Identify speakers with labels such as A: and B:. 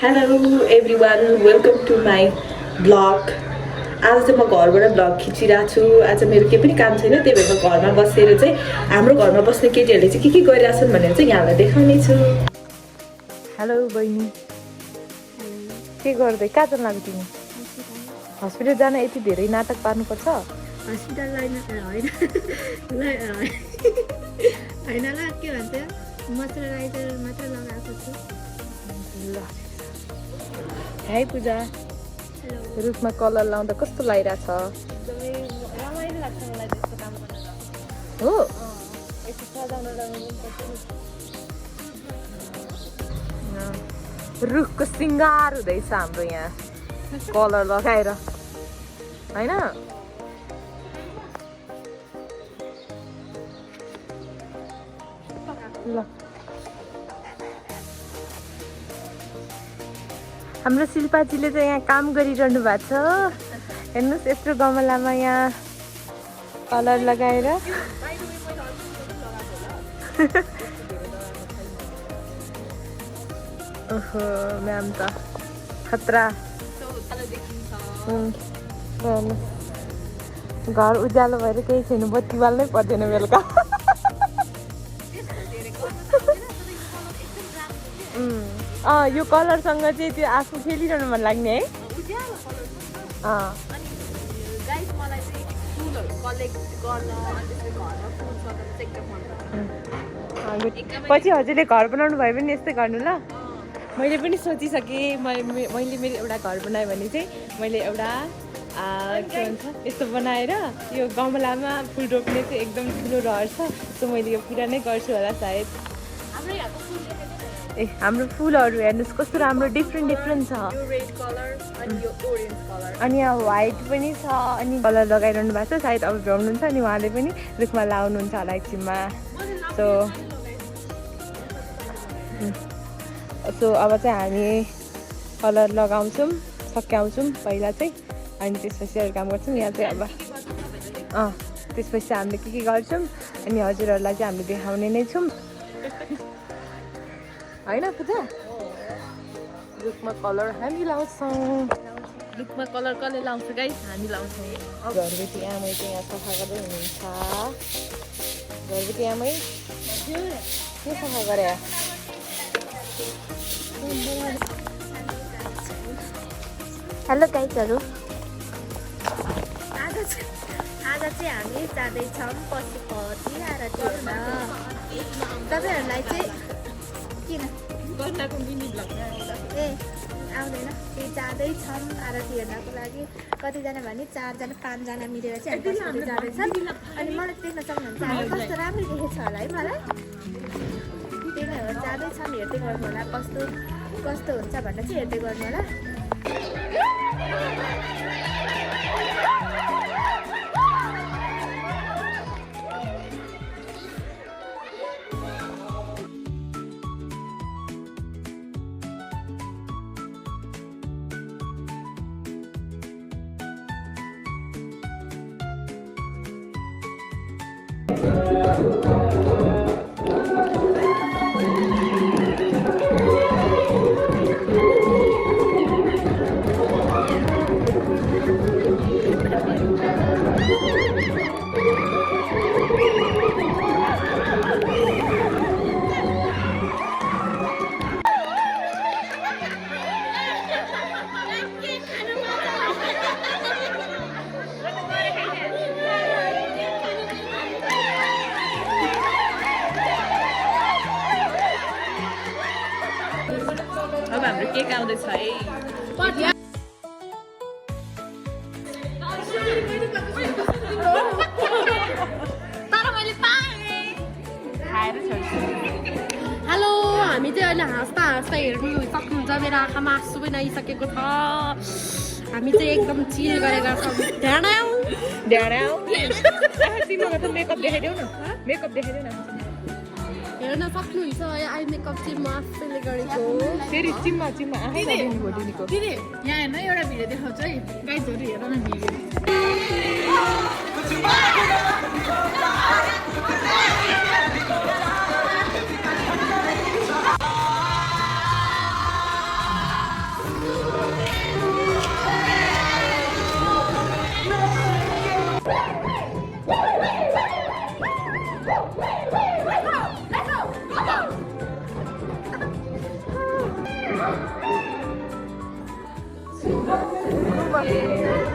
A: Hello everyone welcome to my blog. आज चाहिँ म घरबाट ब्लग खिचिरहेको छु। आज मेरो केही पनि काम छैन, त्यही भएर घरमा बसेर चाहिँ हाम्रो घरमा बस्ने केटीहरूले चाहिँ के गरिरहेछन् भनेर चाहिँ यहाँलाई देखाउने छु। हेलो बहिनी, के गर्दै कहाँ जान लाग्यो तिमी? हस्पिटल जान यति धेरै नाटक पार्नुपर्छ?
B: हस्पिटल होइन ल के भन्छ मोइस्चराइजर मात्र लगाएको छु।
A: ल हाई पूजा, रुखमा कलर लाउँदा कस्तो लागिरहेछ?
B: एकदमै रमाइलो लाग्छ मलाई त्यस्तो काम गर्न।
A: हो
B: यस्तो सजाउन
A: रुखको सिङ्गार हुँदैछ हाम्रो यहाँ कलर लगाएर, होइन? ल हाम्रो शिल्पाजीले चाहिँ यहाँ काम गरिरहनु भएको छ। हेर्नुहोस् यत्रो गमलामा यहाँ कलर लगाएर। ओहो म्याम त खतरा। घर उज्यालो भएर केही छैन, बत्ती बाल्नै पर्दैन बेलुका। यो कलरसँग चाहिँ त्यो आफू खेलिरहनु मन लाग्ने है। पछि हजुरले घर बनाउनु भयो भने यस्तै गर्नु ल। मैले पनि सोचिसकेँ, मैले मेरो एउटा घर बनाएँ भने चाहिँ मैले एउटा के भन्छ यस्तो बनाएर यो गमलामा फुल रोप्ने चाहिँ एकदम ठुलो रहर छ। सो मैले यो पुरा नै गर्छु होला सायद। ए हाम्रो फुलहरू हेर्नुहोस् कस्तो राम्रो डिफ्रेन्ट छ। अनि यहाँ व्हाइट पनि छ, अनि कलर लगाइरहनु भएको छ। सायद अब भ्याउनुहुन्छ अनि उहाँले पनि रुखमा लाउनुहुन्छ होला एकछिनमा। सो अब चाहिँ हामी कलर लगाउँछौँ, सक्याउँछौँ पहिला चाहिँ, अनि त्यसपछि अरू काम गर्छौँ। यहाँ चाहिँ अब त्यसपछि हामीले के गर्छौँ अनि हजुरहरूलाई चाहिँ हामीले देखाउने नै छौँ, होइन पूजा? रुखमा कलर हामी लाउँछौँ। रुखमा कलर कसले लाउँछ गाइस? हामी लाउँछौँ। घरबेटी आमै चाहिँ यहाँ सफा गर्दै हुनुहुन्छ। घरबेटी आमै के सफा गरे?
B: हेलो गाइजहरू, आज चाहिँ हामी जाँदैछौँ पशुपति आरती हेर्न। तपाईँहरूलाई चाहिँ किन ए आउँदैन, त्यही जाँदैछौँ आरती हेर्नको लागि। कतिजना भने 4जना 5जना मिलेर चाहिँ हामी पशुपति जाँदैछौँ। अनि मलाई देख्न सक्नुहुन्छ हामी कस्तो राम्रो देखेको छ होला है मलाई। त्यही नै हो, जाँदैछौँ, हेर्दै गर्नु होला कस्तो कस्तो हुन्छ भनेर चाहिँ हेर्दै गर्नु होला। अब हाम्रो केक आउँदैछ है।
C: हेलो, हामी चाहिँ अहिले हाँस्दा हाँस्दा हेर्नु सक्नुहुन्छ, मेरो आँखामा आँसु पनि आइसकेको छ। हामी चाहिँ एकदम चिल गरेका छौँ।
A: मेकअप देखाइदेऊ न, मेकअप देखाइदेऊ न।
C: हेर्न सक्नुहुन्छ आई मेकअप चाहिँ म आफैले गरेको।
A: फेरि चिम्मा चिम्मा आँखा गरिदिनु भोलिको।
B: दिदी यहाँ हेर्नु एउटा भिडियो देखाउँछु है गाइजहरू, हेर न भिडियो। Let's go!